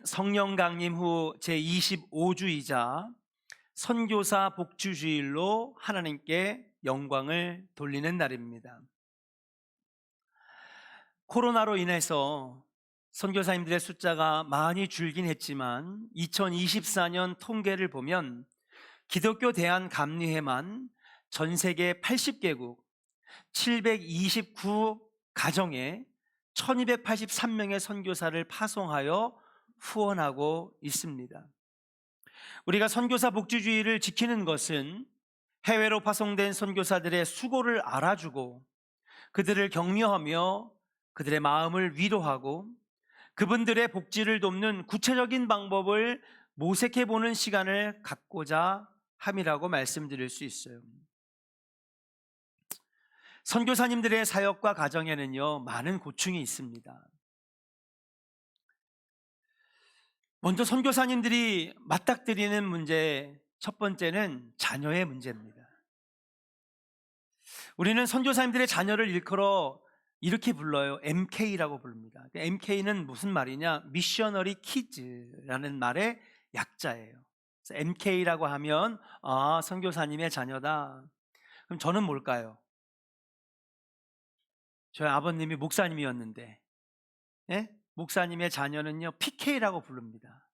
성령 강림 후 제25주이자 선교사 복주주일로 하나님께 영광을 돌리는 날입니다. 코로나로 인해서 선교사님들의 숫자가 많이 줄긴 했지만 2024년 통계를 보면 기독교 대한감리회만 전 세계 80개국 729 가정에 1283명의 선교사를 파송하여 후원하고 있습니다. 우리가 선교사 복지주의를 지키는 것은 해외로 파송된 선교사들의 수고를 알아주고 그들을 격려하며 그들의 마음을 위로하고 그분들의 복지를 돕는 구체적인 방법을 모색해보는 시간을 갖고자 함이라고 말씀드릴 수 있어요. 선교사님들의 사역과 가정에는요, 많은 고충이 있습니다. 먼저 선교사님들이 맞닥뜨리는 문제, 첫 번째는 자녀의 문제입니다. 우리는 선교사님들의 자녀를 일컬어 이렇게 불러요. MK라고 부릅니다. MK는 무슨 말이냐? 미셔너리 키즈라는 말의 약자예요. MK라고 하면 선교사님의 자녀다. 그럼 저는 뭘까요? 저희 아버님이 목사님이었는데, 예? 목사님의 자녀는요, PK라고 부릅니다.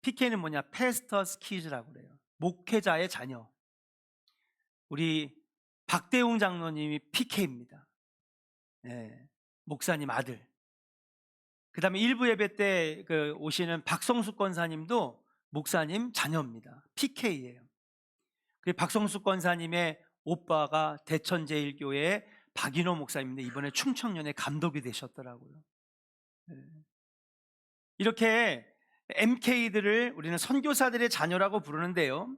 PK는 뭐냐? Pastor's Kids라고 그래요. 목회자의 자녀. 우리 박대웅 장로님이 PK입니다. 예, 목사님 아들. 그 다음에 일부 예배 때 오시는 박성숙 권사님도 목사님 자녀입니다. PK예요. 박성숙 권사님의 오빠가 대천제일교회 박인호 목사님인데 이번에 충청년에 감독이 되셨더라고요. 이렇게 MK들을 우리는 선교사들의 자녀라고 부르는데요,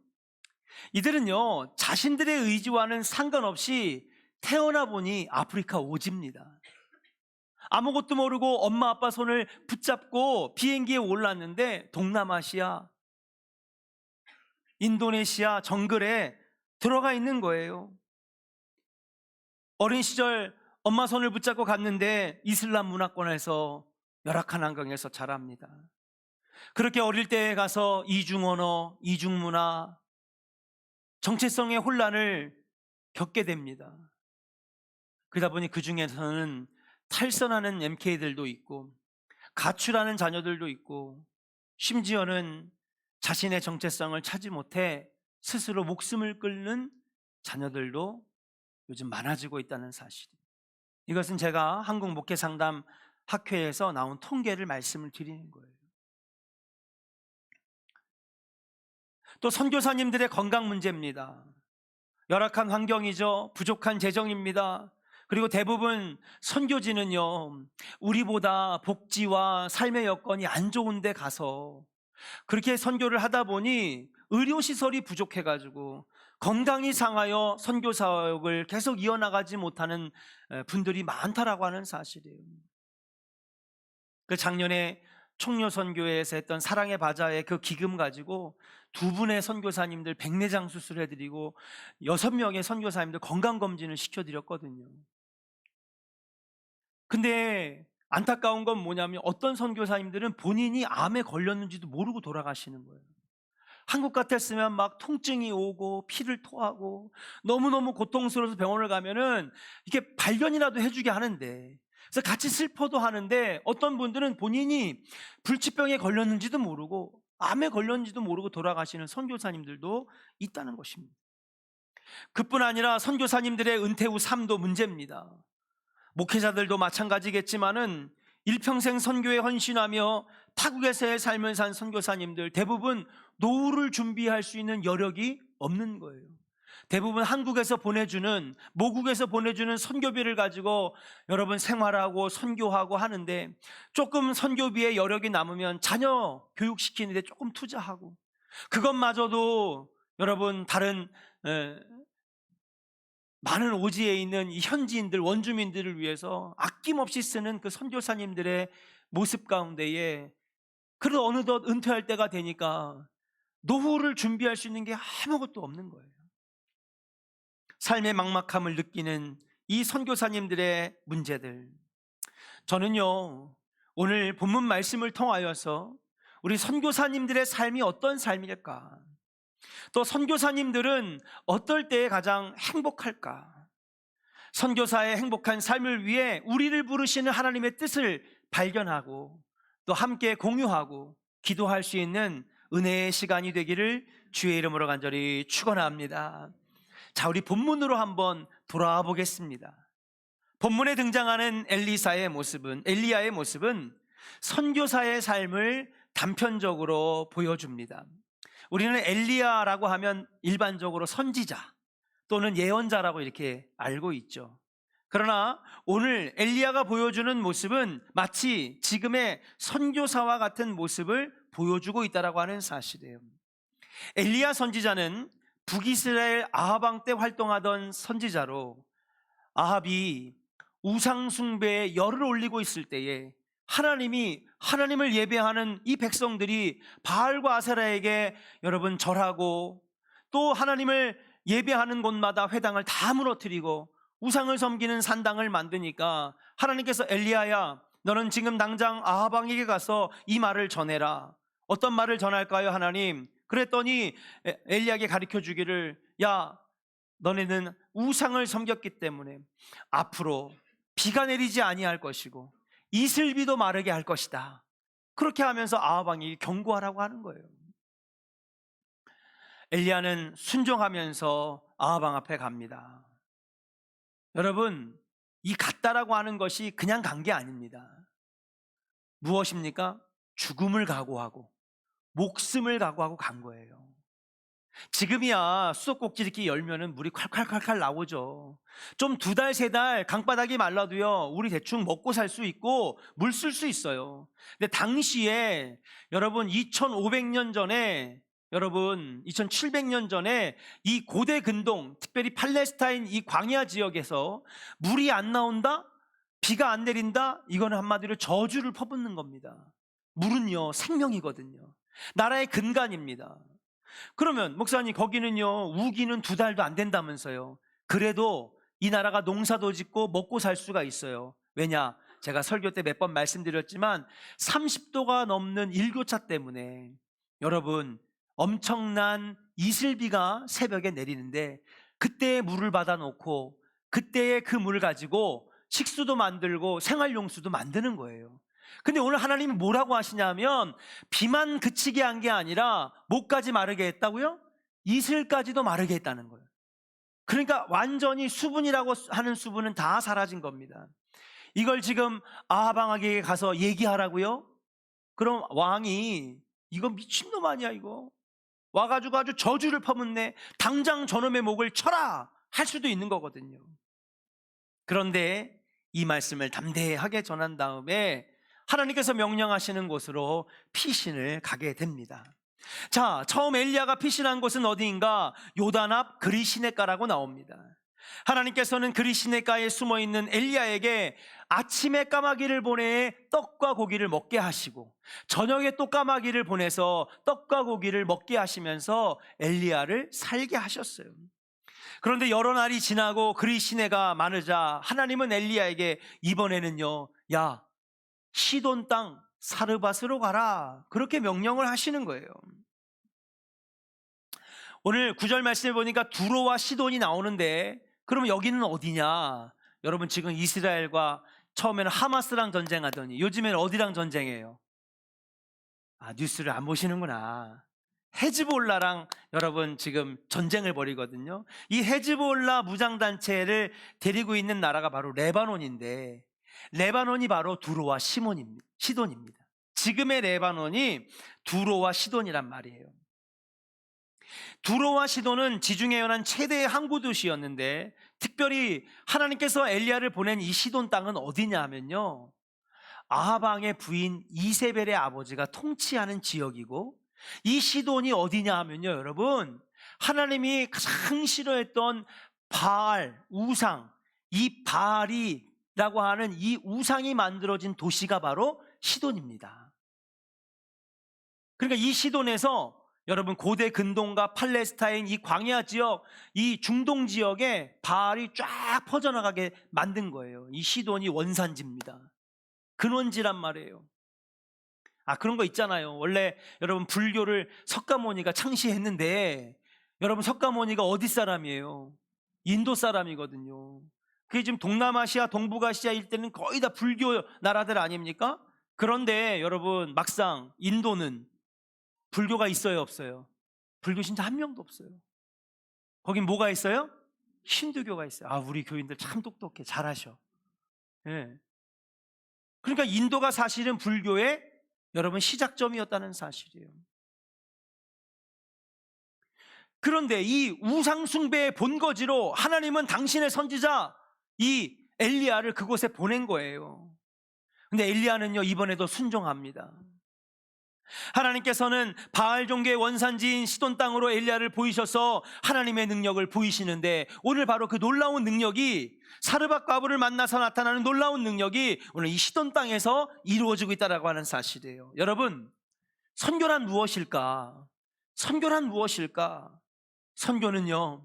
이들은요 자신들의 의지와는 상관없이 태어나 보니 아프리카 오지입니다. 아무것도 모르고 엄마 아빠 손을 붙잡고 비행기에 올랐는데 동남아시아, 인도네시아 정글에 들어가 있는 거예요. 어린 시절 엄마 손을 붙잡고 갔는데 이슬람 문화권에서 열악한 환경에서 자랍니다. 그렇게 어릴 때에 가서 이중언어, 이중문화, 정체성의 혼란을 겪게 됩니다. 그러다 보니 그 중에서는 탈선하는 MK들도 있고 가출하는 자녀들도 있고 심지어는 자신의 정체성을 찾지 못해 스스로 목숨을 끊는 자녀들도 요즘 많아지고 있다는 사실입니다. 이것은 제가 한국 목회상담 학회에서 나온 통계를 말씀을 드리는 거예요. 또 선교사님들의 건강 문제입니다. 열악한 환경이죠. 부족한 재정입니다. 그리고 대부분 선교지는요, 우리보다 복지와 삶의 여건이 안 좋은 데 가서 그렇게 선교를 하다 보니 의료시설이 부족해가지고 건강이 상하여 선교 사역을 계속 이어나가지 못하는 분들이 많다라고 하는 사실이에요. 작년에 총료선교회에서 했던 사랑의 바자회 그 기금 가지고 두 분의 선교사님들 백내장 수술해드리고 6명의 선교사님들 건강검진을 시켜드렸거든요. 근데 안타까운 건 뭐냐면 어떤 선교사님들은 본인이 암에 걸렸는지도 모르고 돌아가시는 거예요. 한국 같았으면 막 통증이 오고 피를 토하고 너무너무 고통스러워서 병원을 가면은 이렇게 발견이라도 해주게 하는데, 그래서 같이 슬퍼도 하는데 어떤 분들은 본인이 불치병에 걸렸는지도 모르고 암에 걸렸는지도 모르고 돌아가시는 선교사님들도 있다는 것입니다. 그뿐 아니라 선교사님들의 은퇴 후 삶도 문제입니다. 목회자들도 마찬가지겠지만은 일평생 선교에 헌신하며 타국에서의 삶을 산 선교사님들 대부분 노후를 준비할 수 있는 여력이 없는 거예요. 대부분 한국에서 보내주는, 모국에서 보내주는 선교비를 가지고 여러분 생활하고 선교하고 하는데, 조금 선교비에 여력이 남으면 자녀 교육시키는데 조금 투자하고, 그것마저도 여러분 다른 많은 오지에 있는 이 현지인들, 원주민들을 위해서 아낌없이 쓰는 그 선교사님들의 모습 가운데에, 그래도 어느덧 은퇴할 때가 되니까 노후를 준비할 수 있는 게 아무것도 없는 거예요. 삶의 막막함을 느끼는 이 선교사님들의 문제들, 저는요 오늘 본문 말씀을 통하여서 우리 선교사님들의 삶이 어떤 삶일까? 또 선교사님들은 어떨 때에 가장 행복할까? 선교사의 행복한 삶을 위해 우리를 부르시는 하나님의 뜻을 발견하고 또 함께 공유하고 기도할 수 있는 은혜의 시간이 되기를 주의 이름으로 간절히 축원합니다. 자, 우리 본문으로 한번 돌아와 보겠습니다. 본문에 등장하는 엘리야의 모습은 선교사의 삶을 단편적으로 보여줍니다. 우리는 엘리야라고 하면 일반적으로 선지자 또는 예언자라고 이렇게 알고 있죠. 그러나 오늘 엘리야가 보여주는 모습은 마치 지금의 선교사와 같은 모습을 보여주고 있다고 하는 사실이에요. 엘리야 선지자는 북이스라엘 아합 왕 때 활동하던 선지자로, 아합이 우상 숭배에 열을 올리고 있을 때에 하나님을 예배하는 이 백성들이 바알과 아세라에게 여러분 절하고 또 하나님을 예배하는 곳마다 회당을 다 무너뜨리고 우상을 섬기는 산당을 만드니까 하나님께서 엘리야야, 너는 지금 당장 아합 왕에게 가서 이 말을 전해라. 어떤 말을 전할까요, 하나님? 그랬더니 엘리야에게 가르쳐 주기를, 야, 너네는 우상을 섬겼기 때문에 앞으로 비가 내리지 아니할 것이고 이슬비도 마르게 할 것이다. 그렇게 하면서 아합 왕이 경고하라고 하는 거예요. 엘리야는 순종하면서 아합 왕 앞에 갑니다. 여러분, 이 갔다라고 하는 것이 그냥 간 게 아닙니다. 무엇입니까? 죽음을 각오하고 목숨을 각오하고 간 거예요. 지금이야 수도꼭지 이렇게 열면은 물이 콸콸콸콸 나오죠. 좀 2달, 3달 강바닥이 말라도요, 우리 대충 먹고 살 수 있고 물 쓸 수 있어요. 근데 당시에 여러분 2500년 전에, 여러분 2700년 전에 이 고대 근동, 특별히 팔레스타인 이 광야 지역에서 물이 안 나온다? 비가 안 내린다? 이거는 한마디로 저주를 퍼붓는 겁니다. 물은요 생명이거든요. 나라의 근간입니다. 그러면 목사님, 거기는요 우기는 2달도 안 된다면서요. 그래도 이 나라가 농사도 짓고 먹고 살 수가 있어요. 왜냐? 제가 설교 때 몇 번 말씀드렸지만 30도가 넘는 일교차 때문에 여러분 엄청난 이슬비가 새벽에 내리는데 그때의 물을 받아놓고 그때의 그 물을 가지고 식수도 만들고 생활용수도 만드는 거예요. 근데 오늘 하나님이 뭐라고 하시냐면 비만 그치게 한 게 아니라 뭐까지 마르게 했다고요? 이슬까지도 마르게 했다는 거예요. 그러니까 완전히 수분이라고 하는 수분은 다 사라진 겁니다. 이걸 지금 아합 왕에게 가서 얘기하라고요? 그럼 왕이 이거 미친놈 아니야 이거? 와가지고 아주 저주를 퍼붓네. 당장 저놈의 목을 쳐라 할 수도 있는 거거든요. 그런데 이 말씀을 담대하게 전한 다음에 하나님께서 명령하시는 곳으로 피신을 가게 됩니다. 자, 처음 엘리야가 피신한 곳은 어디인가? 요단 앞 그리시네가라고 나옵니다. 하나님께서는 그리시네가에 숨어있는 엘리야에게 아침에 까마귀를 보내 떡과 고기를 먹게 하시고 저녁에 또 까마귀를 보내서 떡과 고기를 먹게 하시면서 엘리야를 살게 하셨어요. 그런데 여러 날이 지나고 그리시네가 많으자 하나님은 엘리야에게 이번에는요, 야, 시돈 땅 사르밧으로 가라, 그렇게 명령을 하시는 거예요. 오늘 9절 말씀을 보니까 두로와 시돈이 나오는데 그러면 여기는 어디냐? 여러분 지금 이스라엘과 처음에는 하마스랑 전쟁하더니 요즘에는 어디랑 전쟁해요? 뉴스를 안 보시는구나. 헤즈볼라랑 여러분 지금 전쟁을 벌이거든요. 이 헤즈볼라 무장단체를 데리고 있는 나라가 바로 레바논인데, 레바논이 바로 두로와 시돈입니다. 지금의 레바논이 두로와 시돈이란 말이에요. 두로와 시돈은 지중해 연안 최대의 항구 도시였는데 특별히 하나님께서 엘리야를 보낸 이 시돈 땅은 어디냐 하면요, 아합 왕의 부인 이세벨의 아버지가 통치하는 지역이고, 이 시돈이 어디냐 하면요, 여러분 하나님이 가장 싫어했던 바알, 우상, 이 바알이라고 하는 이 우상이 만들어진 도시가 바로 시돈입니다. 그러니까 이 시돈에서 여러분 고대 근동과 팔레스타인 이 광야 지역, 이 중동 지역에 바알이 쫙 퍼져나가게 만든 거예요. 이 시돈이 원산지입니다. 근원지란 말이에요. 그런 거 있잖아요. 원래 여러분 불교를 석가모니가 창시했는데 여러분 석가모니가 어디 사람이에요? 인도 사람이거든요. 그게 지금 동남아시아, 동북아시아 일대는 거의 다 불교 나라들 아닙니까? 그런데 여러분 막상 인도는 불교가 있어요, 없어요? 불교 신자 한 명도 없어요. 거긴 뭐가 있어요? 힌두교가 있어요. 우리 교인들 참 똑똑해. 잘하셔. 예. 그러니까 인도가 사실은 불교의 여러분 시작점이었다는 사실이에요. 그런데 이 우상숭배의 본거지로 하나님은 당신의 선지자 이 엘리야를 그곳에 보낸 거예요. 근데 엘리야는요 이번에도 순종합니다. 하나님께서는 바알 종교의 원산지인 시돈 땅으로 엘리야를 보이셔서 하나님의 능력을 보이시는데 오늘 바로 그 놀라운 능력이 사르밧 과부를 만나서 나타나는 놀라운 능력이 오늘 이 시돈 땅에서 이루어지고 있다고 하는 사실이에요. 여러분, 선교란 무엇일까? 선교란 무엇일까? 선교는요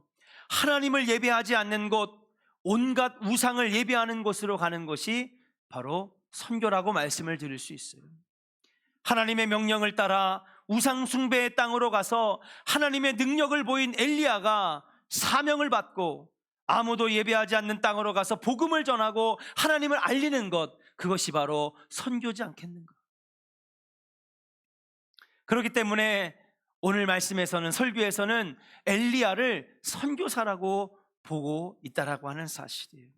하나님을 예배하지 않는 곳, 온갖 우상을 예배하는 곳으로 가는 것이 바로 선교라고 말씀을 드릴 수 있어요. 하나님의 명령을 따라 우상 숭배의 땅으로 가서 하나님의 능력을 보인 엘리야가 사명을 받고 아무도 예배하지 않는 땅으로 가서 복음을 전하고 하나님을 알리는 것, 그것이 바로 선교지 않겠는가? 그렇기 때문에 오늘 말씀에서는, 설교에서는 엘리야를 선교사라고 보고 있다라고 하는 사실이에요.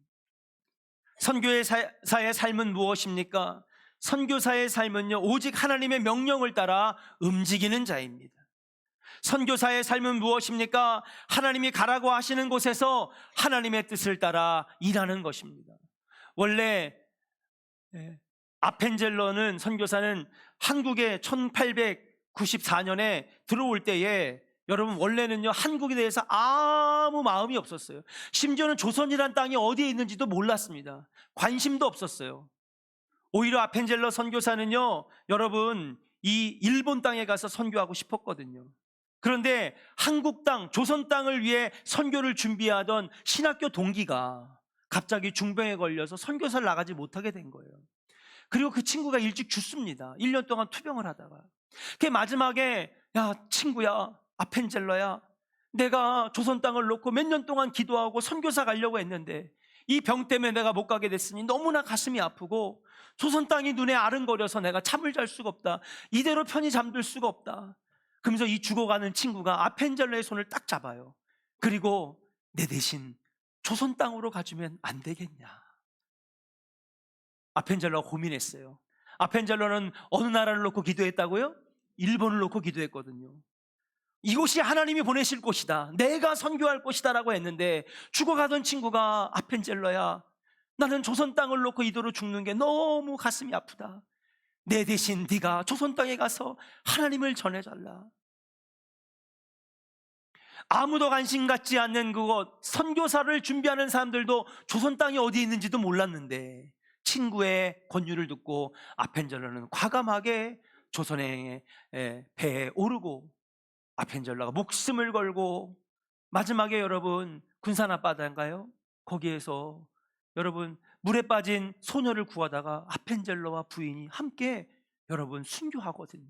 선교사의 삶은 무엇입니까? 선교사의 삶은요 오직 하나님의 명령을 따라 움직이는 자입니다. 선교사의 삶은 무엇입니까? 하나님이 가라고 하시는 곳에서 하나님의 뜻을 따라 일하는 것입니다. 원래 아펜젤러는 선교사는 한국에 1894년에 들어올 때에 여러분 원래는요 한국에 대해서 아무 마음이 없었어요. 심지어는 조선이란 땅이 어디에 있는지도 몰랐습니다. 관심도 없었어요. 오히려 아펜젤러 선교사는요 여러분 이 일본 땅에 가서 선교하고 싶었거든요. 그런데 한국 땅, 조선 땅을 위해 선교를 준비하던 신학교 동기가 갑자기 중병에 걸려서 선교사를 나가지 못하게 된 거예요. 그리고 그 친구가 일찍 죽습니다. 1년 동안 투병을 하다가. 그 마지막에 야 친구야, 아펜젤러야, 내가 조선 땅을 놓고 몇 년 동안 기도하고 선교사 가려고 했는데 이 병 때문에 내가 못 가게 됐으니 너무나 가슴이 아프고 조선 땅이 눈에 아른거려서 내가 잠을 잘 수가 없다. 이대로 편히 잠들 수가 없다. 그러면서 이 죽어가는 친구가 아펜젤러의 손을 딱 잡아요. 그리고 내 대신 조선 땅으로 가주면 안 되겠냐. 아펜젤러가 고민했어요. 아펜젤러는 어느 나라를 놓고 기도했다고요? 일본을 놓고 기도했거든요. 이곳이 하나님이 보내실 곳이다, 내가 선교할 곳이다 라고 했는데 죽어가던 친구가 아펜젤러야, 나는 조선 땅을 놓고 이도로 죽는 게 너무 가슴이 아프다. 내 대신 네가 조선 땅에 가서 하나님을 전해달라. 아무도 관심 갖지 않는 그곳, 선교사를 준비하는 사람들도 조선 땅이 어디 있는지도 몰랐는데 친구의 권유를 듣고 아펜젤러는 과감하게 조선의 배에 오르고 아펜젤러가 목숨을 걸고 마지막에 여러분 군산 앞바다인가요? 거기에서 여러분 물에 빠진 소녀를 구하다가 아펜젤러와 부인이 함께 여러분 순교하거든요.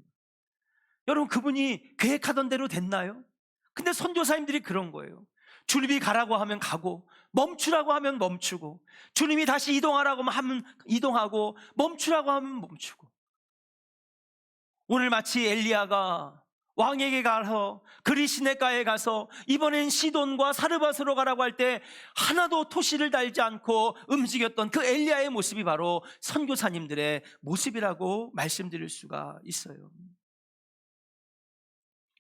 여러분 그분이 계획하던 대로 됐나요? 근데 선교사님들이 그런 거예요. 주님이 가라고 하면 가고 멈추라고 하면 멈추고 주님이 다시 이동하라고 하면 이동하고 멈추라고 하면 멈추고. 오늘 마치 엘리야가 왕에게 가서 그리시네가에 가서 이번엔 시돈과 사르밧으로 가라고 할 때 하나도 토시를 달지 않고 움직였던 그 엘리야의 모습이 바로 선교사님들의 모습이라고 말씀드릴 수가 있어요.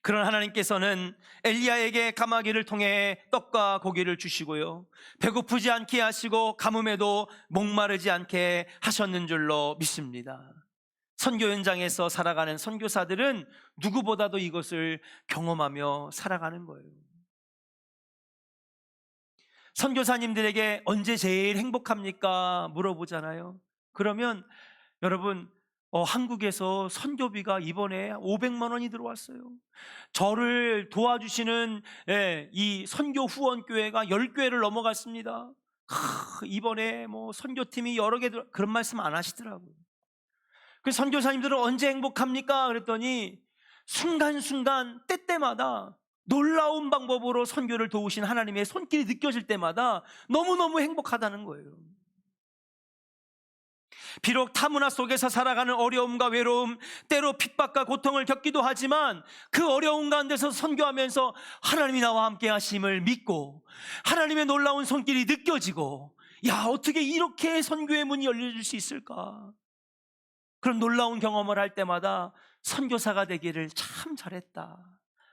그런 하나님께서는 엘리야에게 가마귀를 통해 떡과 고기를 주시고요, 배고프지 않게 하시고 가뭄에도 목마르지 않게 하셨는 줄로 믿습니다. 선교 현장에서 살아가는 선교사들은 누구보다도 이것을 경험하며 살아가는 거예요. 선교사님들에게 언제 제일 행복합니까? 물어보잖아요. 그러면 여러분 한국에서 선교비가 이번에 500만 원이 들어왔어요. 저를 도와주시는 이 선교 후원교회가 10교회를 넘어갔습니다. 이번에 뭐 선교팀이 여러 개 그런 말씀 안 하시더라고요. 그 선교사님들은 언제 행복합니까? 그랬더니 순간순간 때때마다 놀라운 방법으로 선교를 도우신 하나님의 손길이 느껴질 때마다 너무너무 행복하다는 거예요. 비록 타문화 속에서 살아가는 어려움과 외로움, 때로 핍박과 고통을 겪기도 하지만 그 어려운 가운데서 선교하면서 하나님이 나와 함께 하심을 믿고 하나님의 놀라운 손길이 느껴지고, 야, 어떻게 이렇게 선교의 문이 열려질 수 있을까? 그런 놀라운 경험을 할 때마다 선교사가 되기를 참 잘했다.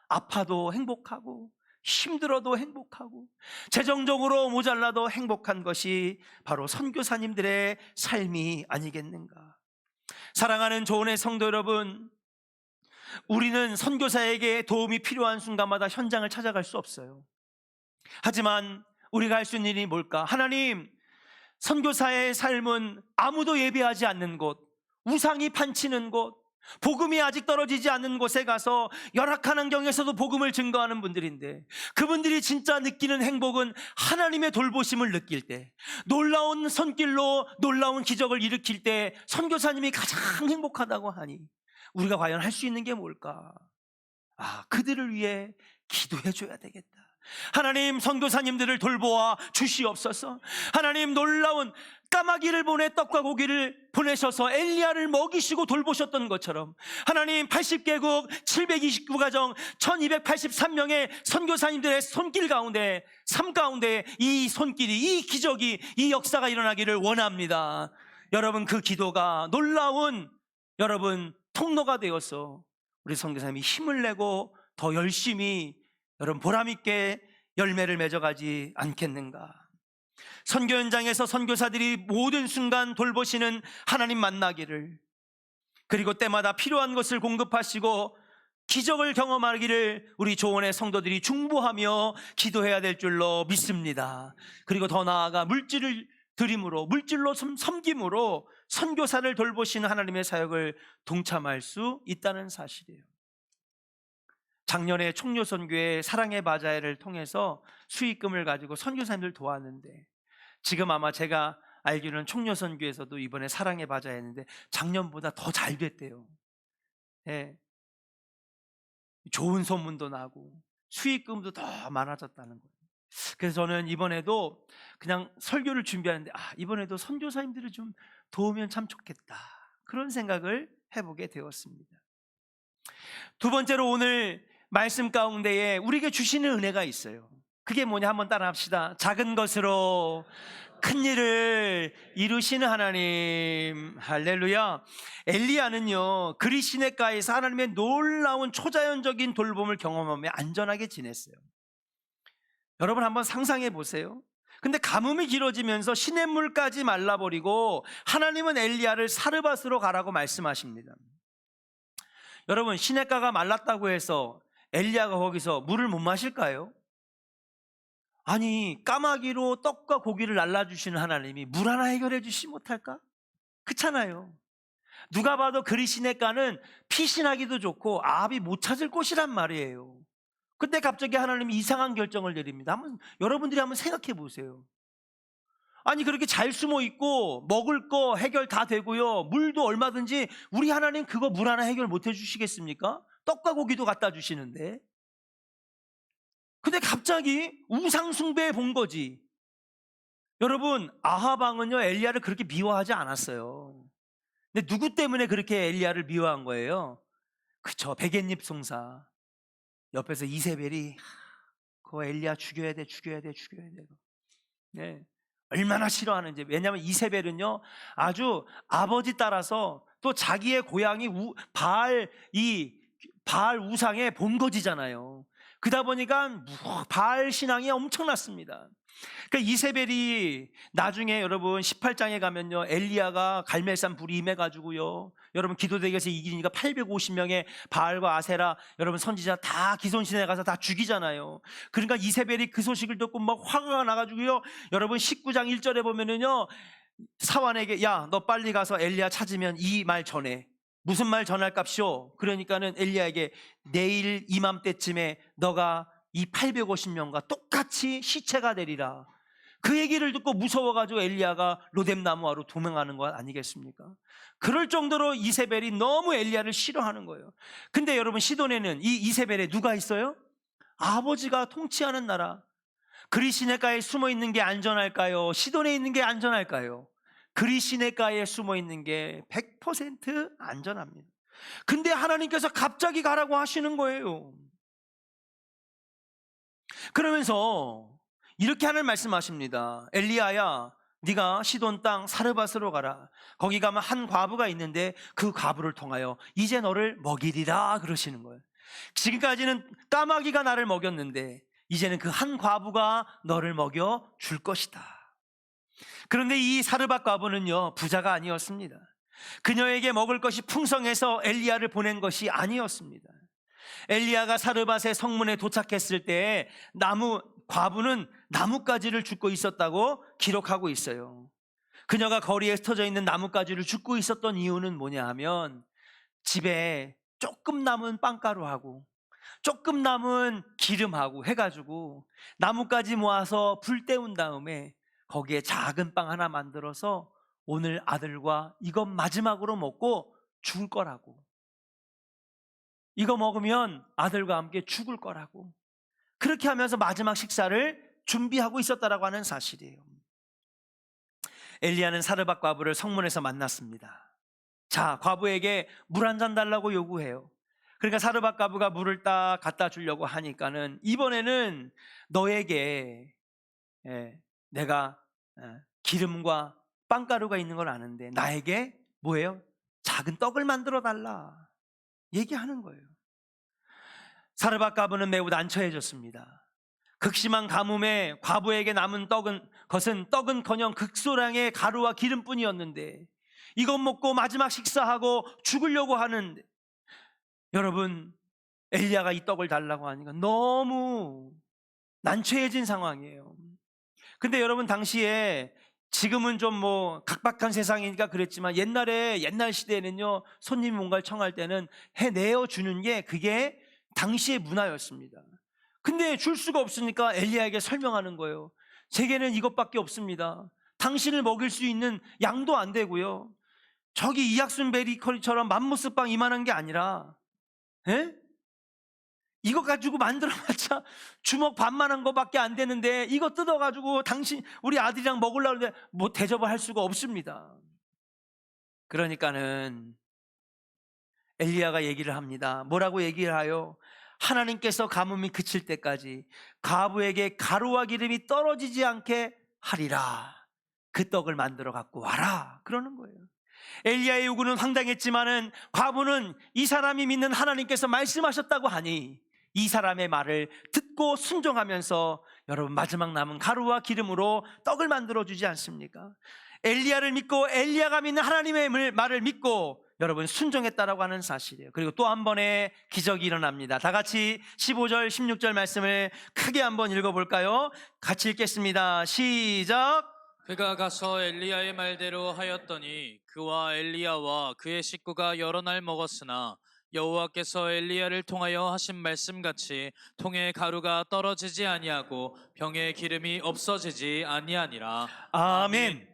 아파도 행복하고 힘들어도 행복하고 재정적으로 모자라도 행복한 것이 바로 선교사님들의 삶이 아니겠는가. 사랑하는 조은의 성도 여러분, 우리는 선교사에게 도움이 필요한 순간마다 현장을 찾아갈 수 없어요. 하지만 우리가 할 수 있는 일이 뭘까? 하나님, 선교사의 삶은 아무도 예배하지 않는 곳, 우상이 판치는 곳, 복음이 아직 떨어지지 않는 곳에 가서 열악한 환경에서도 복음을 증거하는 분들인데, 그분들이 진짜 느끼는 행복은 하나님의 돌보심을 느낄 때, 놀라운 손길로 놀라운 기적을 일으킬 때 선교사님이 가장 행복하다고 하니, 우리가 과연 할 수 있는 게 뭘까? 그들을 위해 기도해 줘야 되겠다. 하나님, 선교사님들을 돌보아 주시옵소서. 하나님, 놀라운 까마귀를 보내 떡과 고기를 보내셔서 엘리야를 먹이시고 돌보셨던 것처럼 하나님, 80개국 729가정 1283명의 선교사님들의 손길 가운데, 삶 가운데 이 손길이, 이 기적이, 이 역사가 일어나기를 원합니다. 여러분, 그 기도가 놀라운 여러분 통로가 되어서 우리 선교사님이 힘을 내고 더 열심히 여러분 보람있게 열매를 맺어가지 않겠는가. 선교 현장에서 선교사들이 모든 순간 돌보시는 하나님 만나기를, 그리고 때마다 필요한 것을 공급하시고 기적을 경험하기를 우리 조원의 성도들이 중보하며 기도해야 될 줄로 믿습니다. 그리고 더 나아가 물질을 드림으로, 물질로 섬김으로 선교사를 돌보시는 하나님의 사역을 동참할 수 있다는 사실이에요. 작년에 총료선교회 사랑의 바자회를 통해서 수익금을 가지고 선교사님들 도왔는데, 지금 아마 제가 알기로는 총료선교에서도 이번에 사랑의 바자회 했는데 작년보다 더 잘 됐대요. 네. 좋은 소문도 나고 수익금도 더 많아졌다는 거예요. 그래서 저는 이번에도 그냥 설교를 준비하는데 이번에도 선교사님들을 좀 도우면 참 좋겠다, 그런 생각을 해보게 되었습니다. 두 번째로, 오늘 말씀 가운데에 우리에게 주시는 은혜가 있어요. 그게 뭐냐, 한번 따라 합시다. 작은 것으로 큰 일을 이루시는 하나님. 할렐루야. 엘리야는요, 그리시네가에서 하나님의 놀라운 초자연적인 돌봄을 경험하며 안전하게 지냈어요. 여러분 한번 상상해 보세요. 근데 가뭄이 길어지면서 시냇물까지 말라버리고 하나님은 엘리야를 사르밧으로 가라고 말씀하십니다. 여러분, 시냇가가 말랐다고 해서 엘리야가 거기서 물을 못 마실까요? 아니, 까마귀로 떡과 고기를 날라주시는 하나님이 물 하나 해결해 주시지 못할까? 그렇잖아요. 누가 봐도 그리시네가는 피신하기도 좋고 아합이 못 찾을 곳이란 말이에요. 근데 갑자기 하나님이 이상한 결정을 내립니다. 여러분들이 한번 생각해 보세요. 아니, 그렇게 잘 숨어 있고 먹을 거 해결 다 되고요, 물도 얼마든지, 우리 하나님 그거 물 하나 해결 못 해주시겠습니까? 떡과 고기도 갖다 주시는데. 근데 갑자기 우상 숭배해 본 거지. 여러분, 아합 왕은요 엘리야를 그렇게 미워하지 않았어요. 근데 누구 때문에 그렇게 엘리야를 미워한 거예요? 그쵸, 베갯잎 송사 옆에서 이세벨이 그거 엘리야 죽여야 돼. 네, 얼마나 싫어하는지. 왜냐하면 이세벨은요 아주 아버지 따라서 또 자기의 고향이 바알 우상의 본거지잖아요. 그러다 보니까 바알 신앙이 엄청났습니다. 그러니까 이세벨이 나중에 여러분 18장에 가면요, 엘리야가 갈멜산 불이 임해가지고요, 여러분 기도대결에서 이기니까 850명의 바알과 아세라 여러분 선지자 다 기손신에 가서 다 죽이잖아요. 그러니까 이세벨이 그 소식을 듣고 막 화가 나가지고요, 여러분 19장 1절에 보면은요, 사환에게 야, 너 빨리 가서 엘리야 찾으면 이 말 전해. 무슨 말 전할깝쇼? 그러니까는 엘리야에게 내일 이맘때쯤에 너가 이 850명과 똑같이 시체가 되리라. 그 얘기를 듣고 무서워가지고 엘리야가 로뎀나무하러 도망하는 것 아니겠습니까? 그럴 정도로 이세벨이 너무 엘리야를 싫어하는 거예요. 근데 여러분, 시돈에는 이 이세벨에 누가 있어요? 아버지가 통치하는 나라. 그리시네가에 숨어 있는 게 안전할까요? 시돈에 있는 게 안전할까요? 그리시네가에 숨어 있는 게 100% 안전합니다. 근데 하나님께서 갑자기 가라고 하시는 거예요. 그러면서 이렇게 하는 말씀하십니다. 엘리야야, 네가 시돈 땅 사르밧으로 가라. 거기 가면 한 과부가 있는데 그 과부를 통하여 이제 너를 먹이리라 그러시는 거예요. 지금까지는 까마귀가 나를 먹였는데 이제는 그 한 과부가 너를 먹여 줄 것이다. 그런데 이 사르밧 과부는요, 부자가 아니었습니다. 그녀에게 먹을 것이 풍성해서 엘리야를 보낸 것이 아니었습니다. 엘리야가 사르밧의 성문에 도착했을 때 과부는 나뭇가지를 줍고 있었다고 기록하고 있어요. 그녀가 거리에 흩어져 있는 나뭇가지를 줍고 있었던 이유는 뭐냐 하면, 집에 조금 남은 빵가루하고 조금 남은 기름하고 해가지고 나뭇가지 모아서 불 때운 다음에 거기에 작은 빵 하나 만들어서 오늘 아들과 이것 마지막으로 먹고 죽을 거라고, 이거 먹으면 아들과 함께 죽을 거라고, 그렇게 하면서 마지막 식사를 준비하고 있었다라고 하는 사실이에요. 엘리야는 사르밧 과부를 성문에서 만났습니다. 자, 과부에게 물 한 잔 달라고 요구해요. 그러니까 사르밧 과부가 물을 딱 갖다 주려고 하니까는, 이번에는 너에게 내가 기름과 빵가루가 있는 걸 아는데 나에게 뭐예요? 작은 떡을 만들어 달라 얘기하는 거예요. 사르밧 과부는 매우 난처해졌습니다. 극심한 가뭄에 과부에게 남은 떡은커녕 극소량의 가루와 기름뿐이었는데 이것 먹고 마지막 식사하고 죽으려고 하는데, 여러분, 엘리야가 이 떡을 달라고 하니까 너무 난처해진 상황이에요. 근데 여러분, 당시에, 지금은 좀 각박한 세상이니까 그랬지만 옛날 시대에는요, 손님이 뭔가를 청할 때는 해내어 주는 게 그게 당시의 문화였습니다. 근데 줄 수가 없으니까 엘리야에게 설명하는 거예요. 제게는 이것밖에 없습니다. 당신을 먹일 수 있는 양도 안 되고요, 저기 이약순 베이커리처럼 맘모스빵 이만한 게 아니라, 이거 가지고 만들어봤자 주먹 반만한 거밖에 안 되는데 이거 뜯어가지고 우리 아들이랑 먹으려고 하는데 대접을 할 수가 없습니다. 그러니까는 엘리야가 얘기를 합니다. 뭐라고 얘기를 하요? 하나님께서 가뭄이 그칠 때까지 과부에게 가루와 기름이 떨어지지 않게 하리라. 그 떡을 만들어 갖고 와라 그러는 거예요. 엘리야의 요구는 황당했지만은 과부는 이 사람이 믿는 하나님께서 말씀하셨다고 하니 이 사람의 말을 듣고 순종하면서, 여러분, 마지막 남은 가루와 기름으로 떡을 만들어 주지 않습니까? 엘리야를 믿고 엘리야가 믿는 하나님의 말을 믿고 여러분 순종했다라고 하는 사실이에요. 그리고 또 한 번의 기적이 일어납니다. 다 같이 15절 16절 말씀을 크게 한번 읽어볼까요? 같이 읽겠습니다. 시작. 그가 가서 엘리야의 말대로 하였더니 그와 엘리야와 그의 식구가 여러 날 먹었으나 여호와께서 엘리야를 통하여 하신 말씀같이 통에 가루가 떨어지지 아니하고 병에 기름이 없어지지 아니하니라. 아멘.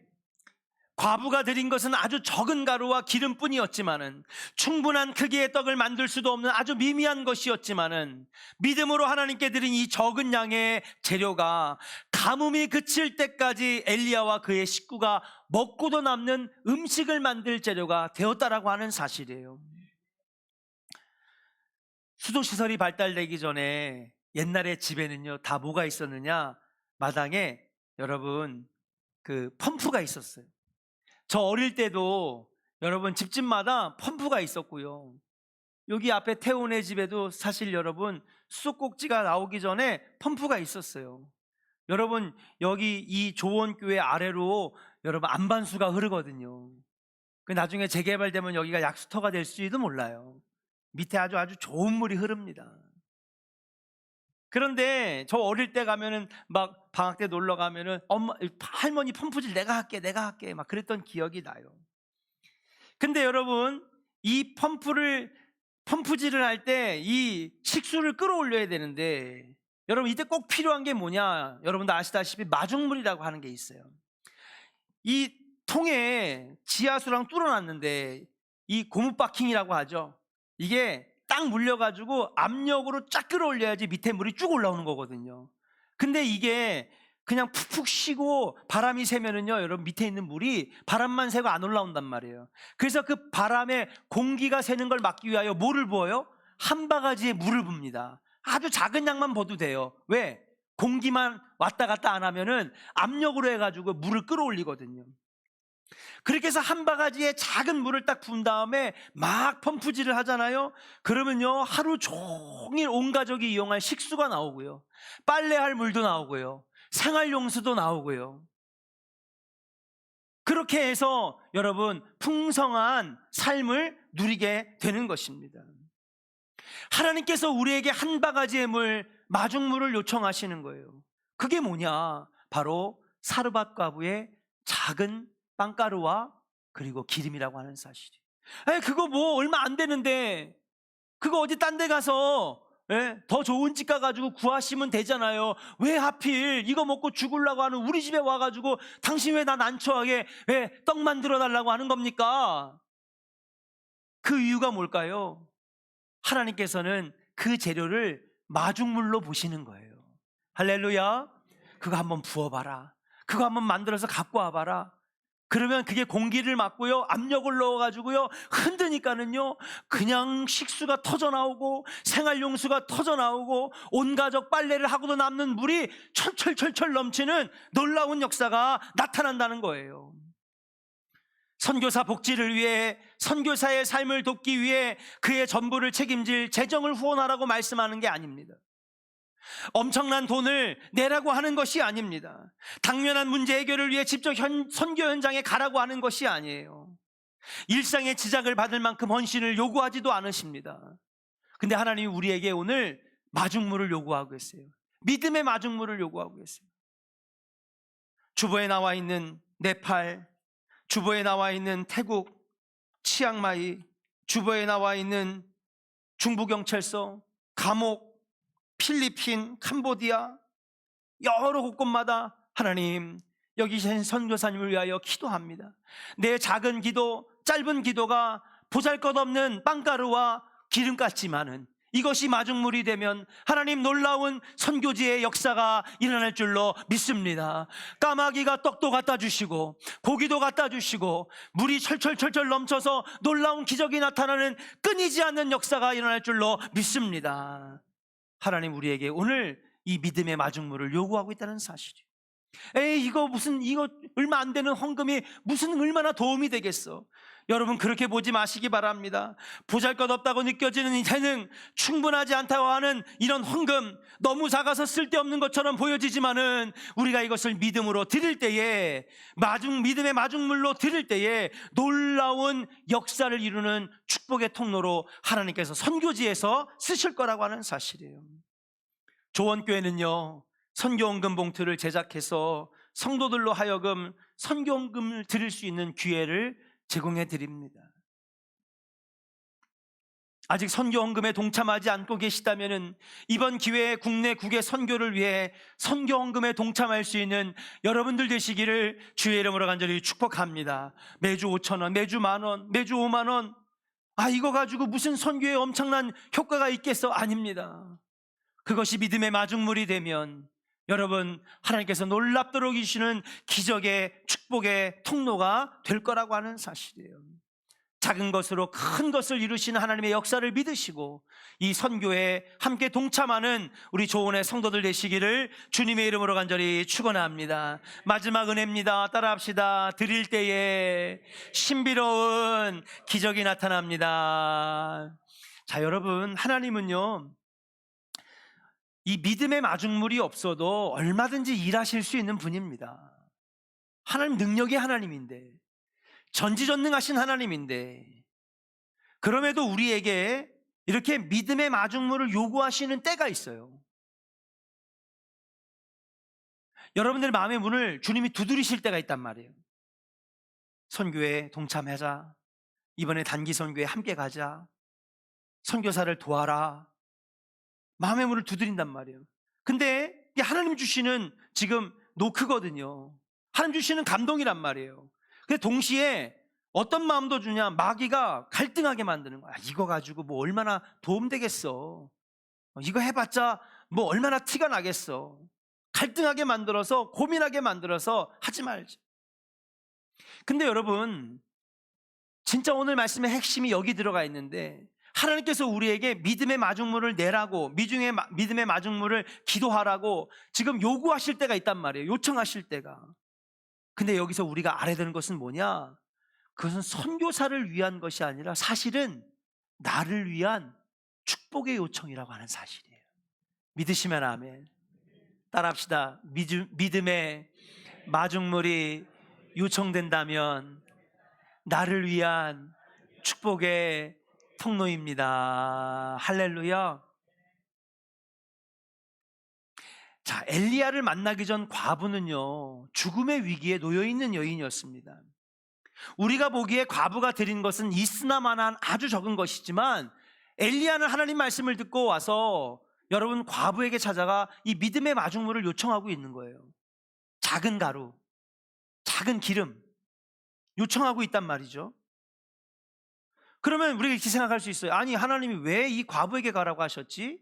과부가 드린 것은 아주 적은 가루와 기름뿐이었지만은, 충분한 크기의 떡을 만들 수도 없는 아주 미미한 것이었지만은, 믿음으로 하나님께 드린 이 적은 양의 재료가 가뭄이 그칠 때까지 엘리야와 그의 식구가 먹고도 남는 음식을 만들 재료가 되었다라고 하는 사실이에요. 수도시설이 발달되기 전에 옛날에 집에는요, 다 뭐가 있었느냐? 마당에 여러분 그 펌프가 있었어요. 저 어릴 때도 여러분 집집마다 펌프가 있었고요, 여기 앞에 태훈의 집에도 사실 여러분 수도꼭지가 나오기 전에 펌프가 있었어요. 여러분, 여기 이 조원교회 아래로 여러분 안반수가 흐르거든요. 나중에 재개발되면 여기가 약수터가 될 수도 몰라요. 밑에 아주 좋은 물이 흐릅니다. 그런데 저 어릴 때 가면은, 막 방학 때 놀러 가면은 할머니 펌프질 내가 할게 막 그랬던 기억이 나요. 근데 여러분, 이 펌프질을 할 때 이 식수를 끌어올려야 되는데 여러분 이때 꼭 필요한 게 뭐냐? 여러분도 아시다시피 마중물이라고 하는 게 있어요. 이 통에 지하수랑 뚫어놨는데 이 고무바킹이라고 하죠. 이게 딱 물려가지고 압력으로 쫙 끌어올려야지 밑에 물이 쭉 올라오는 거거든요. 근데 이게 그냥 푹푹 쉬고 바람이 새면은요, 여러분 밑에 있는 물이 바람만 새고 안 올라온단 말이에요. 그래서 그 바람에 공기가 새는 걸 막기 위하여 뭐를 부어요? 한 바가지의 물을 붓니다. 아주 작은 양만 부어도 돼요. 왜? 공기만 왔다 갔다 안 하면은 압력으로 해가지고 물을 끌어올리거든요. 그렇게 해서 한 바가지에 작은 물을 딱 부은 다음에 막 펌프질을 하잖아요. 그러면요, 하루 종일 온 가족이 이용할 식수가 나오고요, 빨래할 물도 나오고요, 생활용수도 나오고요. 그렇게 해서 여러분 풍성한 삶을 누리게 되는 것입니다. 하나님께서 우리에게 한 바가지의 물, 마중물을 요청하시는 거예요. 그게 뭐냐? 바로 사르밧 과부의 작은 빵가루와 그리고 기름이라고 하는 사실이에요. 그거 뭐 얼마 안 되는데 그거 어디 딴 데 가서 더 좋은 집 가가지고 구하시면 되잖아요. 왜 하필 이거 먹고 죽으려고 하는 우리 집에 와가지고 당신 왜 나 난처하게 왜 떡 만들어 달라고 하는 겁니까? 그 이유가 뭘까요? 하나님께서는 그 재료를 마중물로 보시는 거예요. 할렐루야. 그거 한번 부어봐라. 그거 한번 만들어서 갖고 와봐라. 그러면 그게 공기를 막고요, 압력을 넣어가지고요, 흔드니까는요, 그냥 식수가 터져나오고 생활용수가 터져나오고 온 가족 빨래를 하고도 남는 물이 철철철철 넘치는 놀라운 역사가 나타난다는 거예요. 선교사 복지를 위해, 선교사의 삶을 돕기 위해 그의 전부를 책임질 재정을 후원하라고 말씀하는 게 아닙니다. 엄청난 돈을 내라고 하는 것이 아닙니다. 당면한 문제 해결을 위해 직접 선교 현장에 가라고 하는 것이 아니에요. 일상의 지장을 받을 만큼 헌신을 요구하지도 않으십니다. 근데 하나님이 우리에게 오늘 마중물을 요구하고 있어요. 믿음의 마중물을 요구하고 있어요. 주보에 나와 있는 네팔, 주보에 나와 있는 태국, 치앙마이, 주보에 나와 있는 중부경찰서, 감옥, 필리핀, 캄보디아, 여러 곳곳마다 하나님, 여기 계신 선교사님을 위하여 기도합니다. 내 작은 기도, 짧은 기도가 보잘것없는 빵가루와 기름 같지만은 이것이 마중물이 되면 하나님 놀라운 선교지의 역사가 일어날 줄로 믿습니다. 까마귀가 떡도 갖다 주시고 고기도 갖다 주시고 물이 철철철철 넘쳐서 놀라운 기적이 나타나는 끊이지 않는 역사가 일어날 줄로 믿습니다. 하나님 우리에게 오늘 이 믿음의 마중물을 요구하고 있다는 사실이에요. 이거 얼마 안 되는 헌금이 무슨 얼마나 도움이 되겠어. 여러분 그렇게 보지 마시기 바랍니다. 보잘것없다고 느껴지는 이 재능, 충분하지 않다고 하는 이런 헌금, 너무 작아서 쓸데없는 것처럼 보여지지만은 우리가 이것을 믿음으로 드릴 때에, 믿음의 마중물로 드릴 때에 놀라운 역사를 이루는 축복의 통로로 하나님께서 선교지에서 쓰실 거라고 하는 사실이에요. 조원교회는요, 선교헌금 봉투를 제작해서 성도들로 하여금 선교헌금을 드릴 수 있는 기회를 제공해 드립니다. 아직 선교헌금에 동참하지 않고 계시다면 이번 기회에 국내 국외 선교를 위해 선교헌금에 동참할 수 있는 여러분들 되시기를 주의 이름으로 간절히 축복합니다. 매주 5,000원, 매주 10,000원, 매주 50,000원, 이거 가지고 무슨 선교에 엄청난 효과가 있겠어? 아닙니다. 그것이 믿음의 마중물이 되면 여러분 하나님께서 놀랍도록 이루시는 기적의 축복의 통로가 될 거라고 하는 사실이에요. 작은 것으로 큰 것을 이루시는 하나님의 역사를 믿으시고 이 선교에 함께 동참하는 우리 조원의 성도들 되시기를 주님의 이름으로 간절히 축원합니다. 마지막 은혜입니다. 따라합시다. 드릴 때에 신비로운 기적이 나타납니다. 자, 여러분 하나님은요, 이 믿음의 마중물이 없어도 얼마든지 일하실 수 있는 분입니다. 하나님 능력의 하나님인데, 전지전능하신 하나님인데, 그럼에도 우리에게 이렇게 믿음의 마중물을 요구하시는 때가 있어요. 여러분들의 마음의 문을 주님이 두드리실 때가 있단 말이에요. 선교에 동참하자, 이번에 단기 선교에 함께 가자, 선교사를 도와라, 마음의 문을 두드린단 말이에요. 근데 이게 하나님 주시는 지금 노크거든요. 하나님 주시는 감동이란 말이에요. 근데 동시에 어떤 마음도 주냐, 마귀가 갈등하게 만드는 거야. 이거 가지고 뭐 얼마나 도움되겠어. 이거 해봤자 뭐 얼마나 티가 나겠어. 갈등하게 만들어서, 고민하게 만들어서 하지 말지. 근데 여러분, 진짜 오늘 말씀의 핵심이 여기 들어가 있는데, 하나님께서 우리에게 믿음의 마중물을 내라고, 믿음의 마중물을 기도하라고 지금 요구하실 때가 있단 말이에요. 요청하실 때가. 근데 여기서 우리가 알아야 되는 것은 뭐냐? 그것은 선교사를 위한 것이 아니라 사실은 나를 위한 축복의 요청이라고 하는 사실이에요. 믿으시면 아멘. 따라합시다. 믿음의 마중물이 요청된다면 나를 위한 축복의 통로입니다. 할렐루야. 자, 엘리야를 만나기 전 과부는요, 죽음의 위기에 놓여 있는 여인이었습니다. 우리가 보기에 과부가 드린 것은 있으나마나 아주 적은 것이지만, 엘리야는 하나님 말씀을 듣고 와서 여러분 과부에게 찾아가 이 믿음의 마중물을 요청하고 있는 거예요. 작은 가루, 작은 기름 요청하고 있단 말이죠. 그러면 우리가 이렇게 생각할 수 있어요. 아니, 하나님이 왜 이 과부에게 가라고 하셨지?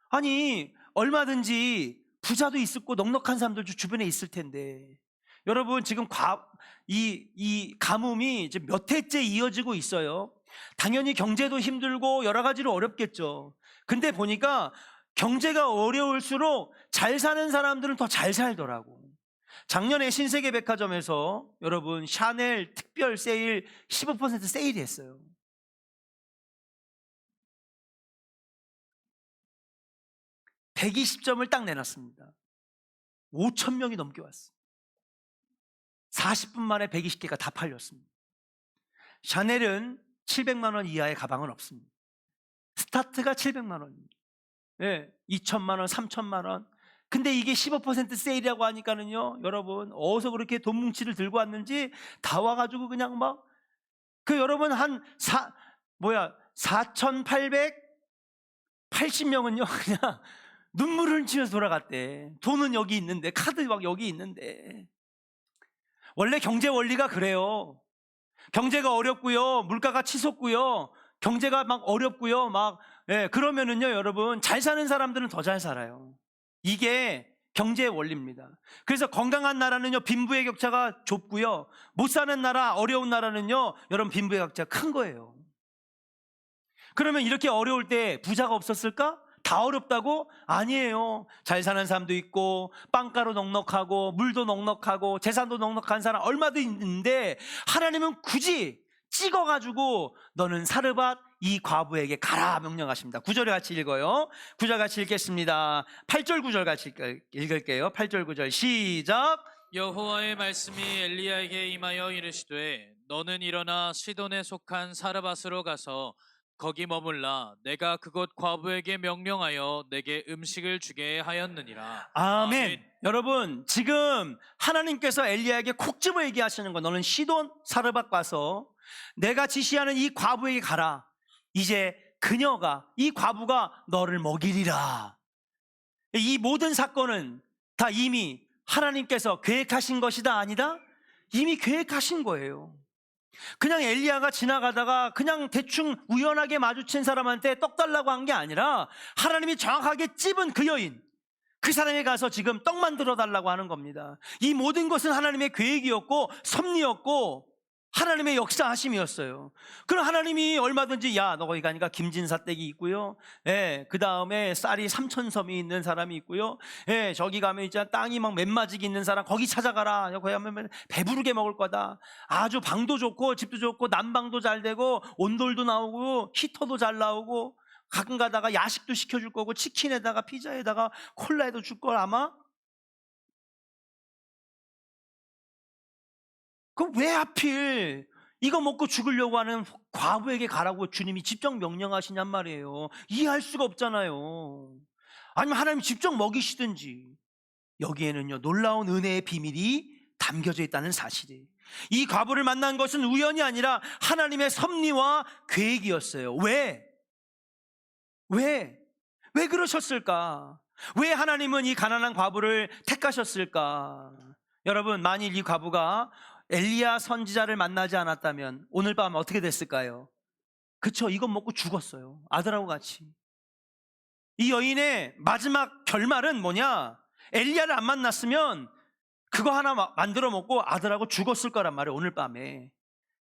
아니, 얼마든지 부자도 있었고 넉넉한 사람들도 주변에 있을 텐데. 여러분, 지금 이 가뭄이 이제 몇 해째 이어지고 있어요. 당연히 경제도 힘들고 여러 가지로 어렵겠죠. 근데 보니까 경제가 어려울수록 잘 사는 사람들은 더 잘 살더라고. 작년에 신세계 백화점에서 여러분 샤넬 특별 세일 15% 세일이 했어요. 120점을 딱 내놨습니다. 5,000명이 넘게 왔어요. 40분 만에 120개가 다 팔렸습니다. 샤넬은 700만 원 이하의 가방은 없습니다. 스타트가 700만 원입니다. 예, 2천만 원, 3천만 원. 근데 이게 15% 세일이라고 하니까는요, 여러분 어디서 그렇게 돈 뭉치를 들고 왔는지 다 와가지고 그냥 막 여러분 4,880명은요 그냥 눈물을 흘리면서 돌아갔대. 돈은 여기 있는데, 카드 막 여기 있는데. 원래 경제 원리가 그래요. 경제가 어렵고요, 물가가 치솟고요, 경제가 막 어렵고요, 그러면은요, 여러분 잘 사는 사람들은 더 잘 살아요. 이게 경제의 원리입니다. 그래서 건강한 나라는요, 빈부의 격차가 좁고요, 못 사는 나라, 어려운 나라는요, 여러분 빈부의 격차가 큰 거예요. 그러면 이렇게 어려울 때 부자가 없었을까? 다 어렵다고? 아니에요. 잘 사는 사람도 있고, 빵가루 넉넉하고, 물도 넉넉하고, 재산도 넉넉한 사람 얼마도 있는데, 하나님은 굳이 찍어가지고 너는 사르밧 이 과부에게 가라 명령하십니다. 9절에 같이 읽어요. 9절 같이 읽겠습니다. 8절 9절 같이 읽을게요. 8절 9절 시작. 여호와의 말씀이 엘리야에게 임하여 이르시되 너는 일어나 시돈에 속한 사르밧으로 가서 거기 머물라. 내가 그곳 과부에게 명령하여 내게 음식을 주게 하였느니라. 아멘. 여러분, 지금 하나님께서 엘리야에게 콕 집어 얘기하시는 거, 너는 시돈 사르밧 가서 내가 지시하는 이 과부에게 가라. 이제 그녀가, 이 과부가 너를 먹이리라. 이 모든 사건은 다 이미 하나님께서 계획하신 것이다, 아니다? 이미 계획하신 거예요. 그냥 엘리야가 지나가다가 그냥 대충 우연하게 마주친 사람한테 떡 달라고 한 게 아니라 하나님이 정확하게 찝은 그 여인, 그 사람에 가서 지금 떡 만들어 달라고 하는 겁니다. 이 모든 것은 하나님의 계획이었고 섭리였고 하나님의 역사하심이었어요. 그럼 하나님이 얼마든지, 야, 너 거기 가니까 김진사댁이 있고요, 그 다음에 쌀이 3,000섬이 있는 사람이 있고요, 저기 가면 이제 땅이 막 맨마지기 있는 사람 거기 찾아가라. 거기 가면 배부르게 먹을 거다. 아주 방도 좋고 집도 좋고 난방도 잘 되고 온돌도 나오고 히터도 잘 나오고, 가끔 가다가 야식도 시켜줄 거고 치킨에다가 피자에다가 콜라에도 줄 걸 아마. 그럼 왜 하필 이거 먹고 죽으려고 하는 과부에게 가라고 주님이 직접 명령하시냔 말이에요. 이해할 수가 없잖아요. 아니면 하나님 직접 먹이시든지. 여기에는요, 놀라운 은혜의 비밀이 담겨져 있다는 사실이에요. 이 과부를 만난 것은 우연이 아니라 하나님의 섭리와 계획이었어요. 왜 그러셨을까? 왜 하나님은 이 가난한 과부를 택하셨을까? 여러분, 만일 이 과부가 엘리야 선지자를 만나지 않았다면 오늘 밤 어떻게 됐을까요? 그쵸, 이것 먹고 죽었어요. 아들하고 같이. 이 여인의 마지막 결말은 뭐냐? 엘리야를 안 만났으면 그거 하나 만들어 먹고 아들하고 죽었을 거란 말이에요, 오늘 밤에.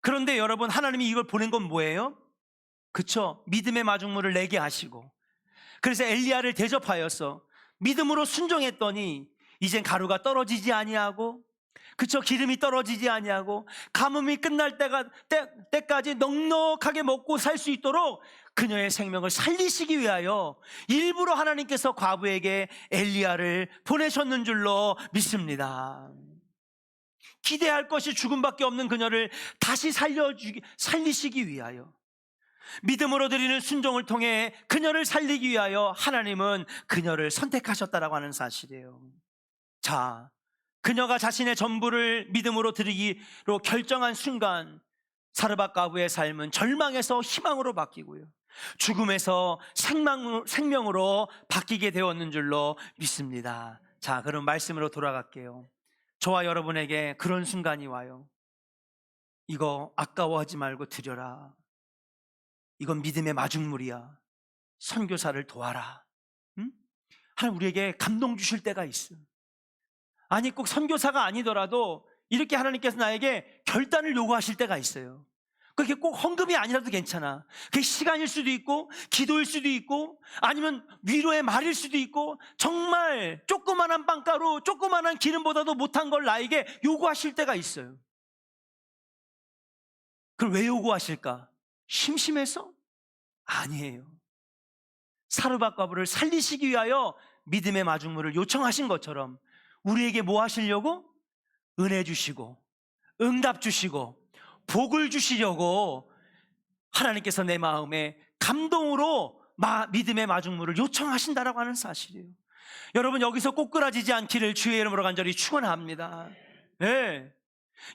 그런데 여러분, 하나님이 이걸 보낸 건 뭐예요? 그쵸, 믿음의 마중물을 내게 하시고, 그래서 엘리야를 대접하여서 믿음으로 순종했더니 이젠 가루가 떨어지지 아니하고, 그쵸, 기름이 떨어지지 아니하고, 가뭄이 끝날 때까지 넉넉하게 먹고 살 수 있도록 그녀의 생명을 살리시기 위하여 일부러 하나님께서 과부에게 엘리야를 보내셨는 줄로 믿습니다. 기대할 것이 죽음밖에 없는 그녀를 다시 살리시기 위하여, 믿음으로 드리는 순종을 통해 그녀를 살리기 위하여 하나님은 그녀를 선택하셨다라고 하는 사실이에요. 자, 그녀가 자신의 전부를 믿음으로 드리기로 결정한 순간 사르밧 과부의 삶은 절망에서 희망으로 바뀌고요, 죽음에서 생명으로 바뀌게 되었는 줄로 믿습니다. 자, 그럼 말씀으로 돌아갈게요. 저와 여러분에게 그런 순간이 와요. 이거 아까워하지 말고 드려라. 이건 믿음의 마중물이야. 선교사를 도와라. 응? 하나님 우리에게 감동 주실 때가 있어. 아니, 꼭 선교사가 아니더라도 이렇게 하나님께서 나에게 결단을 요구하실 때가 있어요. 그게 꼭 헌금이 아니라도 괜찮아. 그게 시간일 수도 있고, 기도일 수도 있고, 아니면 위로의 말일 수도 있고, 정말 조그만한 빵가루, 조그만한 기름보다도 못한 걸 나에게 요구하실 때가 있어요. 그걸 왜 요구하실까? 심심해서? 아니에요. 사르밧 과부를 살리시기 위하여 믿음의 마중물을 요청하신 것처럼 우리에게 뭐 하시려고? 은혜 주시고, 응답 주시고, 복을 주시려고 하나님께서 내 마음에 감동으로 믿음의 마중물을 요청하신다라고 하는 사실이에요. 여러분, 여기서 꼬꾸라지지 않기를 주의 이름으로 간절히 축원합니다. 네.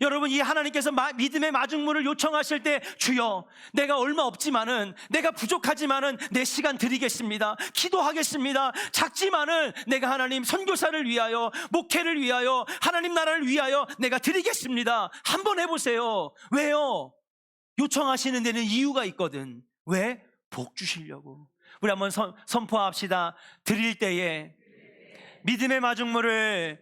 여러분, 이 하나님께서 믿음의 마중물을 요청하실 때, 주여, 내가 얼마 없지만은, 내가 부족하지만은 내 시간 드리겠습니다. 기도하겠습니다. 작지만은 내가 하나님 선교사를 위하여, 목회를 위하여, 하나님 나라를 위하여 내가 드리겠습니다. 한번 해보세요. 왜요? 요청하시는 데는 이유가 있거든. 왜? 복 주시려고. 우리 한번 선포합시다. 드릴 때에, 믿음의 마중물을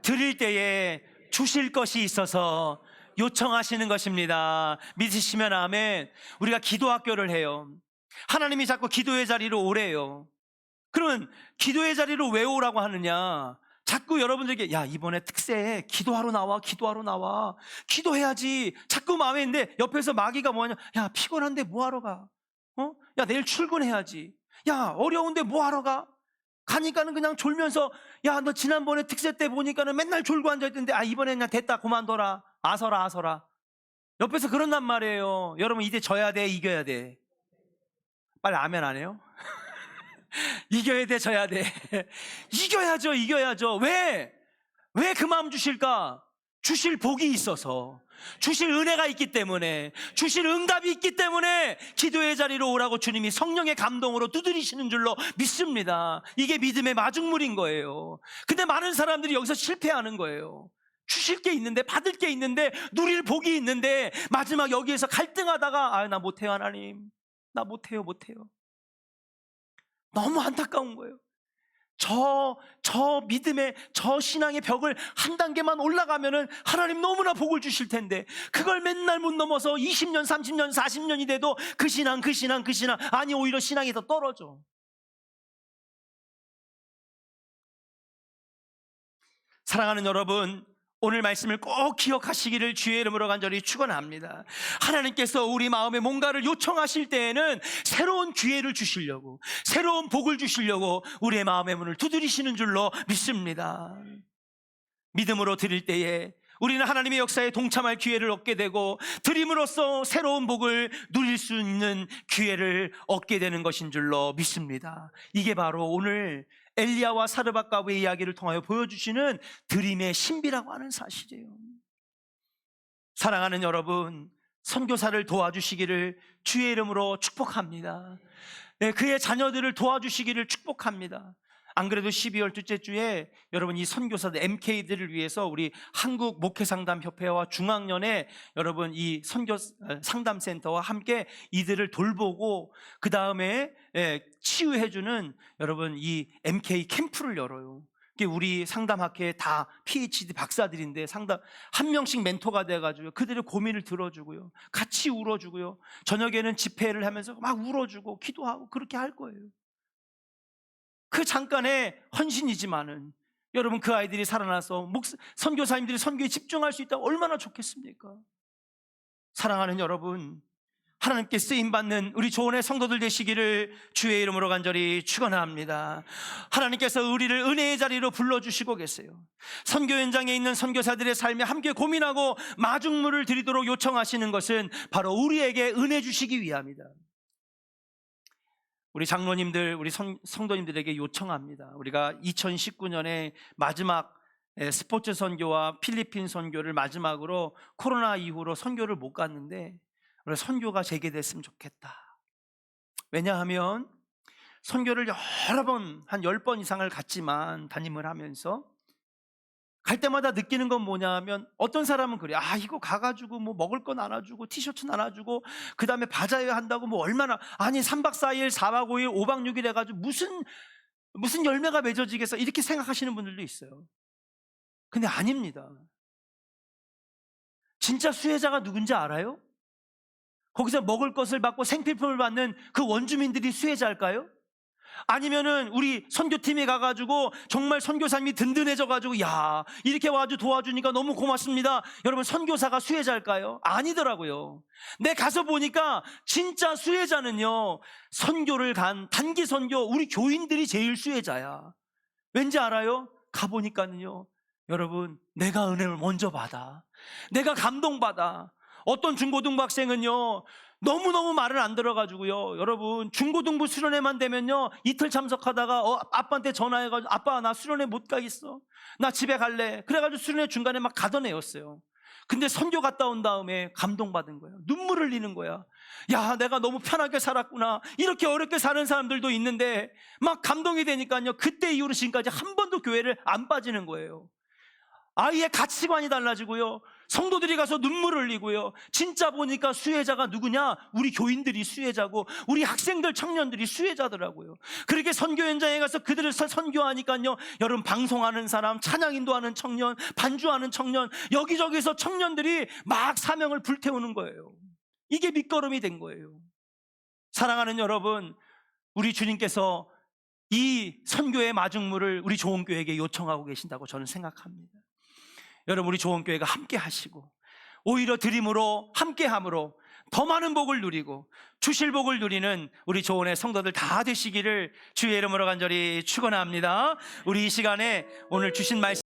드릴 때에 주실 것이 있어서 요청하시는 것입니다. 믿으시면 아멘. 우리가 기도학교를 해요. 하나님이 자꾸 기도의 자리로 오래요. 그러면 기도의 자리로 왜 오라고 하느냐? 자꾸 여러분들에게, 야, 이번에 특세에 기도하러 나와, 기도하러 나와, 기도해야지. 자꾸 마음에 있는데 옆에서 마귀가 뭐하냐? 야, 피곤한데 뭐하러 가? 야, 내일 출근해야지. 야, 어려운데 뭐하러 가? 가니까는 그냥 졸면서, 야, 너 지난번에 특세 때 보니까는 맨날 졸고 앉아있던데, 이번엔 그냥 됐다, 그만둬라. 아서라. 옆에서 그런단 말이에요. 여러분, 이제 져야 돼, 이겨야 돼? 빨리 아멘 안 해요? 이겨야 돼, 져야 돼? 이겨야죠. 왜 그 마음 주실까? 주실 복이 있어서, 주실 은혜가 있기 때문에, 주실 응답이 있기 때문에 기도의 자리로 오라고 주님이 성령의 감동으로 두드리시는 줄로 믿습니다. 이게 믿음의 마중물인 거예요. 근데 많은 사람들이 여기서 실패하는 거예요. 주실 게 있는데, 받을 게 있는데, 누릴 복이 있는데, 마지막 여기에서 갈등하다가, 나 못해요, 하나님. 나 못해요. 너무 안타까운 거예요. 저 믿음의, 저 신앙의 벽을 한 단계만 올라가면은 하나님 너무나 복을 주실 텐데, 그걸 맨날 못 넘어서 20년, 30년, 40년이 돼도 그 신앙, 아니, 오히려 신앙이 더 떨어져. 사랑하는 여러분, 오늘 말씀을 꼭 기억하시기를 주의 이름으로 간절히 축원합니다. 하나님께서 우리 마음에 뭔가를 요청하실 때에는 새로운 기회를 주시려고, 새로운 복을 주시려고 우리의 마음의 문을 두드리시는 줄로 믿습니다. 믿음으로 드릴 때에 우리는 하나님의 역사에 동참할 기회를 얻게 되고, 드림으로써 새로운 복을 누릴 수 있는 기회를 얻게 되는 것인 줄로 믿습니다. 이게 바로 오늘 엘리야와 사르밧 과부의 이야기를 통하여 보여주시는 드림의 신비라고 하는 사실이에요. 사랑하는 여러분, 선교사를 도와주시기를 주의 이름으로 축복합니다. 네, 그의 자녀들을 도와주시기를 축복합니다. 안 그래도 12월 둘째 주에 여러분 이 선교사들 MK들을 위해서 우리 한국 목회상담협회와 중앙연의 여러분 이 선교 상담센터와 함께 이들을 돌보고 그 다음에 치유해주는 여러분 이 MK 캠프를 열어요. 우리 상담학회에 다 PhD 박사들인데 상담 한 명씩 멘토가 돼가지고 그들의 고민을 들어주고요, 같이 울어주고요, 저녁에는 집회를 하면서 막 울어주고 기도하고 그렇게 할 거예요. 그 잠깐의 헌신이지만은 여러분 그 아이들이 살아나서 선교사님들이 선교에 집중할 수 있다면 얼마나 좋겠습니까? 사랑하는 여러분, 하나님께 쓰임받는 우리 조언의 성도들 되시기를 주의 이름으로 간절히 축원합니다. 하나님께서 우리를 은혜의 자리로 불러주시고 계세요. 선교 현장에 있는 선교사들의 삶에 함께 고민하고 마중물을 드리도록 요청하시는 것은 바로 우리에게 은혜 주시기 위함이다. 우리 장로님들, 우리 성도님들에게 요청합니다. 우리가 2019년에 마지막 스포츠 선교와 필리핀 선교를 마지막으로 코로나 이후로 선교를 못 갔는데 우리 선교가 재개됐으면 좋겠다. 왜냐하면 선교를 여러 번, 한 10번 이상을 갔지만 담임을 하면서 갈 때마다 느끼는 건 뭐냐면 어떤 사람은 그래. 이거 가가지고 뭐 먹을 건 나눠주고 티셔츠 나눠주고 그 다음에 바자회 한다고 뭐 얼마나, 아니 3박 4일 4박 5일 5박 6일 해가지고 무슨 열매가 맺어지겠어, 이렇게 생각하시는 분들도 있어요. 근데 아닙니다. 진짜 수혜자가 누군지 알아요? 거기서 먹을 것을 받고 생필품을 받는 그 원주민들이 수혜자일까요? 아니면은 우리 선교팀에 가가지고 정말 선교사님이 든든해져가지고 야 이렇게 와가지고 도와주니까 너무 고맙습니다, 여러분 선교사가 수혜자일까요? 아니더라고요. 내 가서 보니까 진짜 수혜자는요, 선교를 간 단기 선교 우리 교인들이 제일 수혜자야. 왠지 알아요? 가보니까는요, 여러분 내가 은혜를 먼저 받아, 내가 감동받아. 어떤 중고등부 학생은요 너무너무 말을 안 들어가지고요, 여러분 중고등부 수련회만 되면요 이틀 참석하다가 아빠한테 전화해가지고 아빠 나 수련회 못 가겠어, 나 집에 갈래. 그래가지고 수련회 중간에 막 가던 애였어요. 근데 선교 갔다 온 다음에 감동받은 거예요. 눈물 흘리는 거야. 야 내가 너무 편하게 살았구나, 이렇게 어렵게 사는 사람들도 있는데 막 감동이 되니까요 그때 이후로 지금까지 한 번도 교회를 안 빠지는 거예요. 아이의 가치관이 달라지고요, 성도들이 가서 눈물 흘리고요. 진짜 보니까 수혜자가 누구냐? 우리 교인들이 수혜자고 우리 학생들 청년들이 수혜자더라고요. 그렇게 선교 현장에 가서 그들을 선교하니까요, 여러분 방송하는 사람, 찬양 인도하는 청년, 반주하는 청년, 여기저기서 청년들이 막 사명을 불태우는 거예요. 이게 밑거름이 된 거예요. 사랑하는 여러분, 우리 주님께서 이 선교의 마중물을 우리 조원교회에게 요청하고 계신다고 저는 생각합니다. 여러분 우리 조원교회가 함께 하시고 오히려 드림으로 함께함으로 더 많은 복을 누리고 주실 복을 누리는 우리 조원의 성도들 다 되시기를 주의 이름으로 간절히 축원합니다. 우리 이 시간에 오늘 주신 말씀